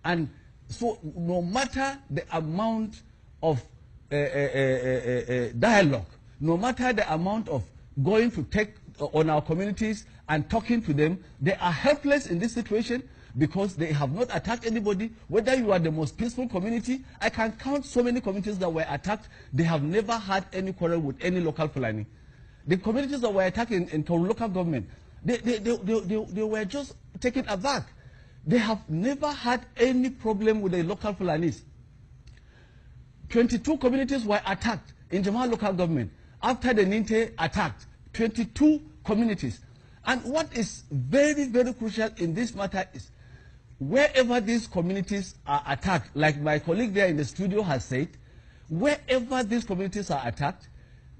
And so no matter the amount of dialogue, no matter the amount of going to take on our communities and talking to them, they are helpless in this situation because they have not attacked anybody. Whether you are the most peaceful community, I can count so many communities that were attacked. They have never had any quarrel with any local Fulani. The communities that were attacked in local government, they were just taken aback. They have never had any problem with the local Fulanis. 22 communities were attacked in Jamal local government. After the Ninte attacked, 22 communities. And what is very, very crucial in this matter is, wherever these communities are attacked, like my colleague there in the studio has said, wherever these communities are attacked,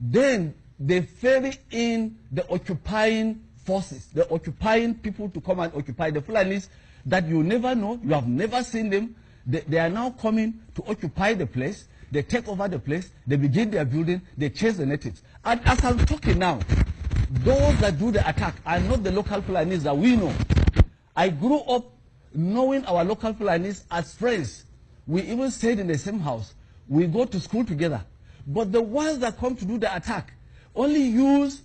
then they ferry in the occupying forces, the occupying people to come and occupy. The Fulanis that you never know, you have never seen them, they are now coming to occupy the place. They take over the place, they begin their building, they chase the natives. And as I'm talking now, those that do the attack are not the local Fulanis that we know. I grew up knowing our local Fulanis as friends. We even stayed in the same house. We go to school together. But the ones that come to do the attack only use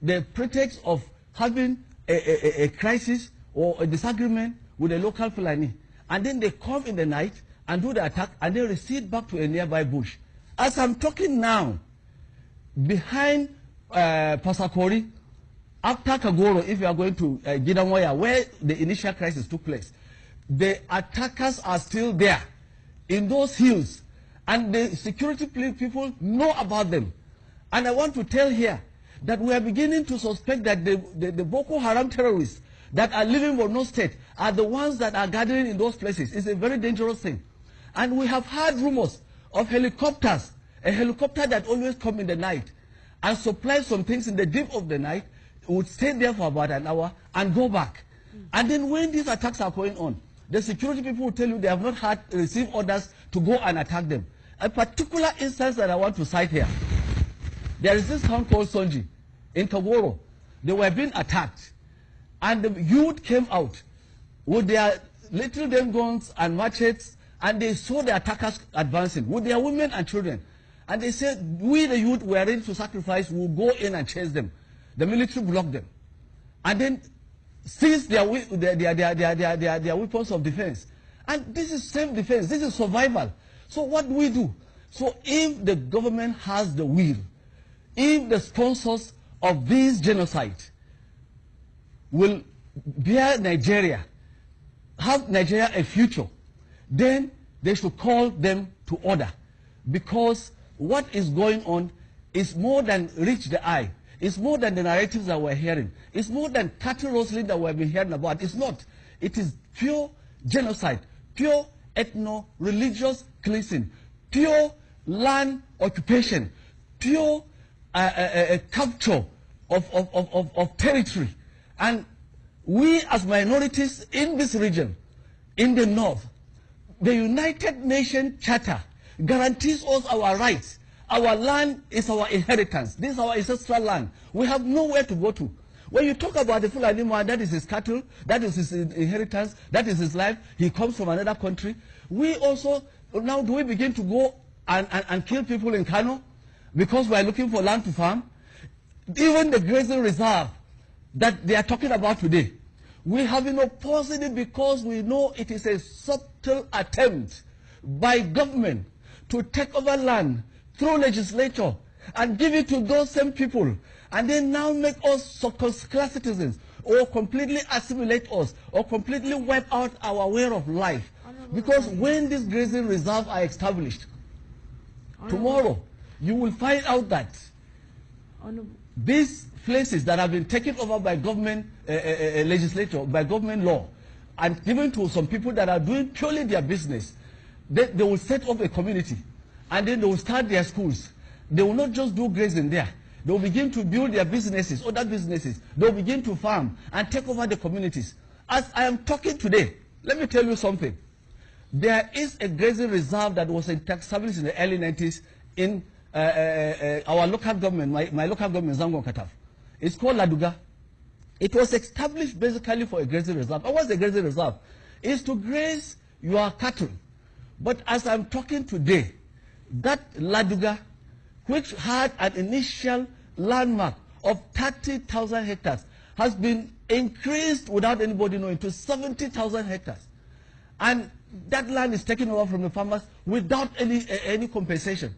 the pretext of having a crisis or a disagreement with a local Fulani. And then they come in the night and do the attack and then recede back to a nearby bush. As I'm talking now, behind Pasakori, after Kagoro, if you are going to Gidamoya, where the initial crisis took place, the attackers are still there in those hills, and the security people know about them. And I want to tell here that we are beginning to suspect that the Boko Haram terrorists that are living in Borno State are the ones that are gathering in those places. It's a very dangerous thing. And we have heard rumors of helicopters, a helicopter that always comes in the night and supplies some things in the deep of the night, would stay there for about an hour and go back. And then when these attacks are going on, the security people will tell you they have not received orders to go and attack them. A particular instance that I want to cite here, there is this town called Sonji in Kagoro. They were being attacked, and the youth came out with their little them guns and machetes, and they saw the attackers advancing with their women and children. And they said, we the youth were ready to sacrifice, we'll go in and chase them. The military blocked them. And then seized their weapons of defense. And this is self-defense, this is survival. So what do we do? So if the government has the will, if the sponsors of this genocide will bear Nigeria, have Nigeria a future, then they should call them to order. Because what is going on is more than reach the eye. It's more than the narratives that we're hearing. It's more than cattle rustling that we've been hearing about. It's not. It is pure genocide, pure ethno-religious cleansing, pure land occupation, pure capture of territory. And we as minorities in this region, in the north, the United Nations Charter guarantees us our rights. Our land is our inheritance. This is our ancestral land. We have nowhere to go to. When you talk about the Fulani man, that is his cattle, that is his inheritance, that is his life. He comes from another country. We also, now do we begin to go and kill people in Kano because we are looking for land to farm? Even the grazing reserve that they are talking about today, we have been opposing it because we know it is a subtle attempt by government to take over land through legislature and give it to those same people, and then now make us second-class citizens, or completely assimilate us, or completely wipe out our way of life. Because when these grazing reserves are established, tomorrow you will find out that these places that have been taken over by government legislature, by government law, and given to some people that are doing purely their business, they will set up a community. And then they will start their schools. They will not just do grazing there. They will begin to build their businesses, other businesses. They will begin to farm and take over the communities. As I am talking today, let me tell you something. There is a grazing reserve that was established in the early 90s in our local government, my local government, Zangon Kataf. It's called Laduga. It was established basically for a grazing reserve. And what's a grazing reserve? It's to graze your cattle. But as I'm talking today, that Laduga, which had an initial landmark of 30,000 hectares, has been increased without anybody knowing to 70,000 hectares. And that land is taken over from the farmers without any compensation.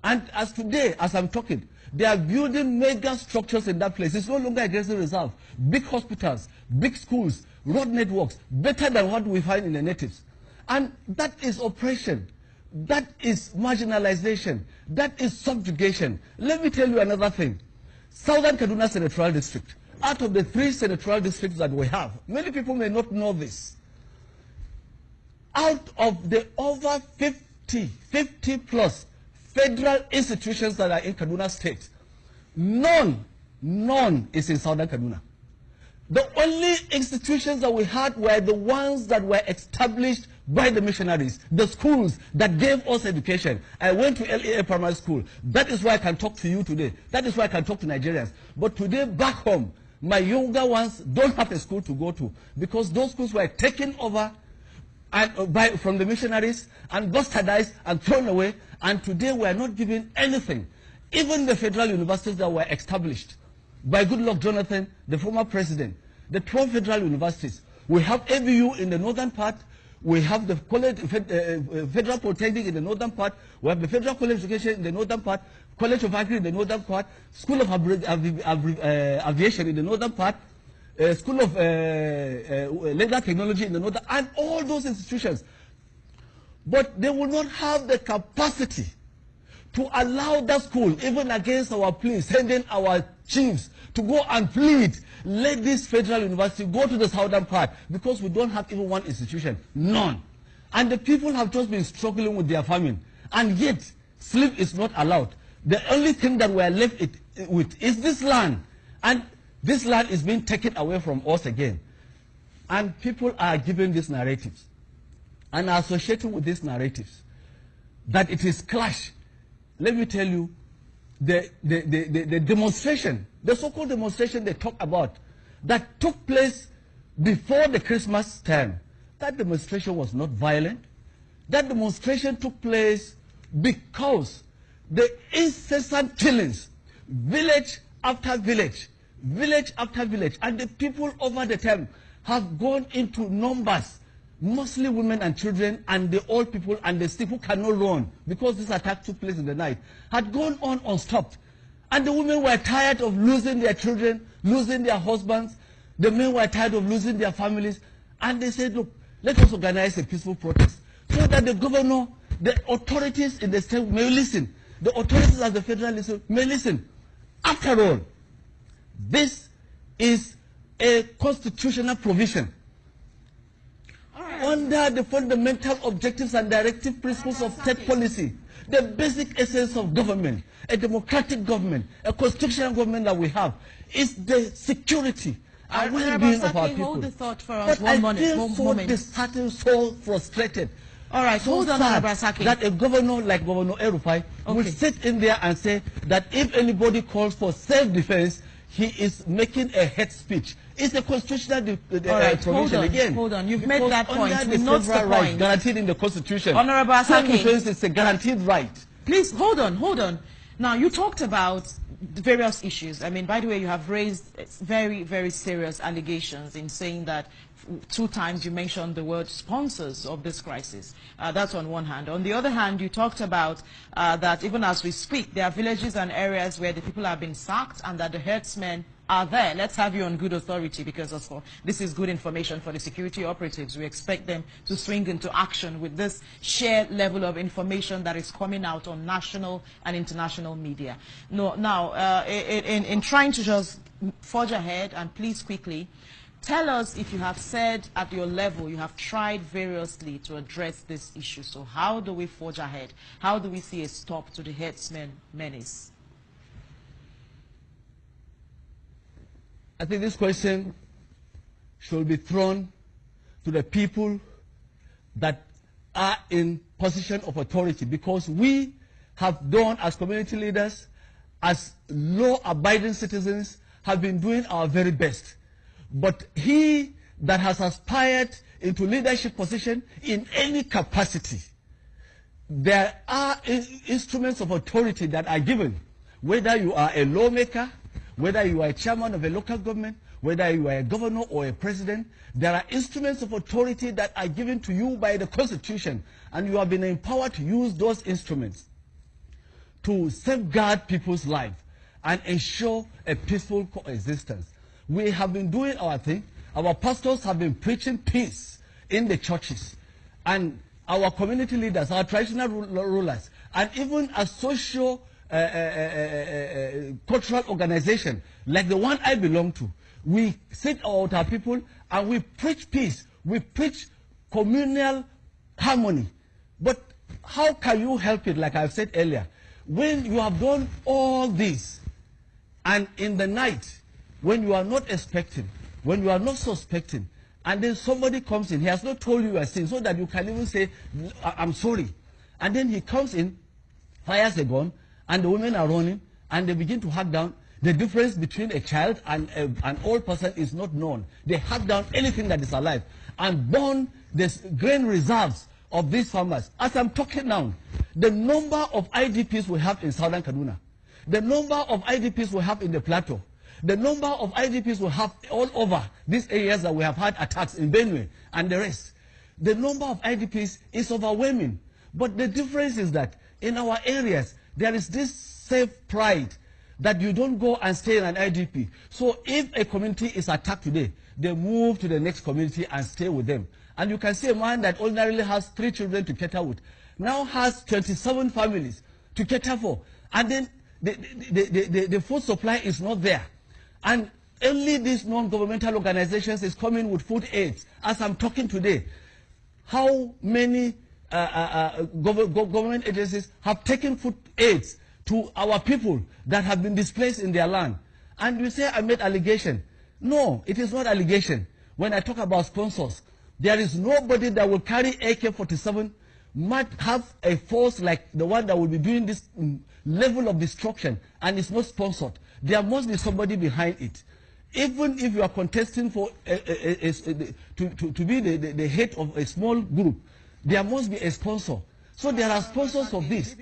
And as today, as I'm talking, they are building mega structures in that place. It's no longer a grazing reserve. Big hospitals, big schools, road networks, better than what we find in the natives. And that is oppression. That is marginalization. That is subjugation. Let me tell you another thing. Southern Kaduna Senatorial District, out of the 3 senatorial districts that we have, many people may not know this. Out of the over 50 plus federal institutions that are in Kaduna State, none is in Southern Kaduna. The only institutions that we had were the ones that were established by the missionaries, the schools that gave us education. I went to LEA Primary School. That is why I can talk to you today. That is why I can talk to Nigerians. But today, back home, my younger ones don't have a school to go to because those schools were taken over from the missionaries and bastardized and thrown away. And today, we are not given anything. Even the federal universities that were established by Goodluck Jonathan, the former president, the 12 federal universities. We have ABU in the northern part. We have the college, Federal Polytechnic in the northern part. We have the Federal College of Education in the northern part, College of Agri in the northern part, School of Aviation in the northern part, School of Laser Technology in the northern, and all those institutions. But they will not have the capacity to allow that school, even against our pleas, sending our chiefs to go and plead, let this federal university go to the southern part, because we don't have even one institution, none. And the people have just been struggling with their famine, and yet sleep is not allowed. The only thing that we are left with is this land, and this land is being taken away from us again. And people are given these narratives, and are associating with these narratives, that it is clash. Let me tell you, the demonstration, the so-called demonstration they talk about, that took place before the Christmas time, that demonstration was not violent. That demonstration took place because the incessant killings, village after village, village after village, and the people over the time have gone into numbers, mostly women and children and the old people and the sick who cannot run because this attack took place in the night, had gone on unstopped. And the women were tired of losing their children, losing their husbands. The men were tired of losing their families. And they said, look, let us organize a peaceful protest so that the governor, the authorities in the state may listen. The authorities at the federal level may listen. After all, this is a constitutional provision. Under the fundamental objectives and directive principles of state policy, the basic essence of government, a democratic government, a constitutional government that we have, is the security and well-being of our people. Hold the thought for us. But I feel so disheartened, so frustrated. All right, so hold on, Saki. That a governor like Governor Erufai will sit in there and say that if anybody calls for self-defense, he is making a hate speech. It's a constitutional provision again. Hold on. You've made that point. Under the federal right guaranteed in the Constitution, Honorable Asaki, self-defense is a guaranteed right. Please, hold on. Now, you talked about the various issues. I mean, by the way, you have raised very, very serious allegations in saying that 2 times you mentioned the word sponsors of this crisis. That's on one hand. On the other hand, you talked about that even as we speak, there are villages and areas where the people have been sacked and that the herdsmen are there. Let's have you on good authority, because of course this is good information for the security operatives. We expect them to swing into action with this shared level of information that is coming out on national and international media. Now, in trying to just forge ahead, and please quickly, tell us if you have said at your level you have tried variously to address this issue. So how do we forge ahead? How do we see a stop to the herdsmen menace? I think this question should be thrown to the people that are in position of authority, because we have done, as community leaders, as law-abiding citizens, have been doing our very best. But he that has aspired into leadership position in any capacity, there are instruments of authority that are given, whether you are a lawmaker, whether you are a chairman of a local government, whether you are a governor or a president. There are instruments of authority that are given to you by the Constitution, and you have been empowered to use those instruments to safeguard people's lives and ensure a peaceful coexistence. We have been doing our thing. Our pastors have been preaching peace in the churches, and our community leaders, our traditional rulers, and even a social cultural organization like the one I belong to, we sit with our people and we preach peace. We preach communal harmony. But how can you help it, like I've said earlier, when you have done all this and in the night, when you are not expecting, when you are not suspecting, and then somebody comes in, he has not told you a thing, so that you can even say, I'm sorry. And then he comes in, fires a gun, and the women are running, and they begin to hack down. The difference between a child and an old person is not known. They hack down anything that is alive and burn the grain reserves of these farmers. As I'm talking now, the number of IDPs we have in southern Kaduna, the number of IDPs we have in the plateau, the number of IDPs we have all over these areas that we have had attacks in Benue and the rest, the number of IDPs is overwhelming. But the difference is that in our areas, there is this safe pride that you don't go and stay in an IDP. So if a community is attacked today, they move to the next community and stay with them. And you can see a man that ordinarily has 3 children to cater with, now has 27 families to cater for. And then the food supply is not there. And only these non-governmental organizations is coming with food aids. As I'm talking today, how many government agencies have taken food aids to our people that have been displaced in their land? And you say I made allegation. No, it is not allegation. When I talk about sponsors, there is nobody that will carry AK-47, might have a force like the one that will be doing this level of destruction, and it's not sponsored. There must be somebody behind it. Even if you are contesting for to be the head of a small group, there must be a sponsor. So there are sponsors of this.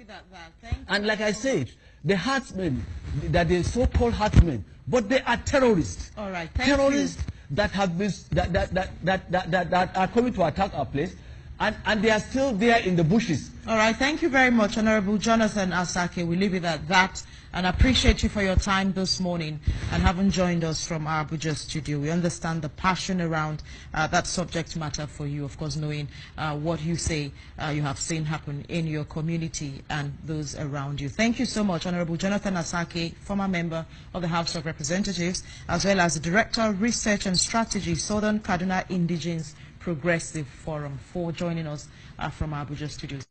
And like I said, the herdsmen, that the so-called herdsmen, but they are terrorists. All right, terrorists that have been that are coming to attack our place, and they are still there in the bushes. All right, thank you very much, Honorable Jonathan Asake. We leave it at that, and appreciate you for your time this morning and having joined us from our Abuja studio. We understand the passion around that subject matter for you, of course, knowing what you say you have seen happen in your community and those around you. Thank you so much, Honorable Jonathan Asake, former member of the House of Representatives, as well as the Director of Research and Strategy, Southern Kaduna Indigenous Progressive Forum, for joining us from our Abuja studios.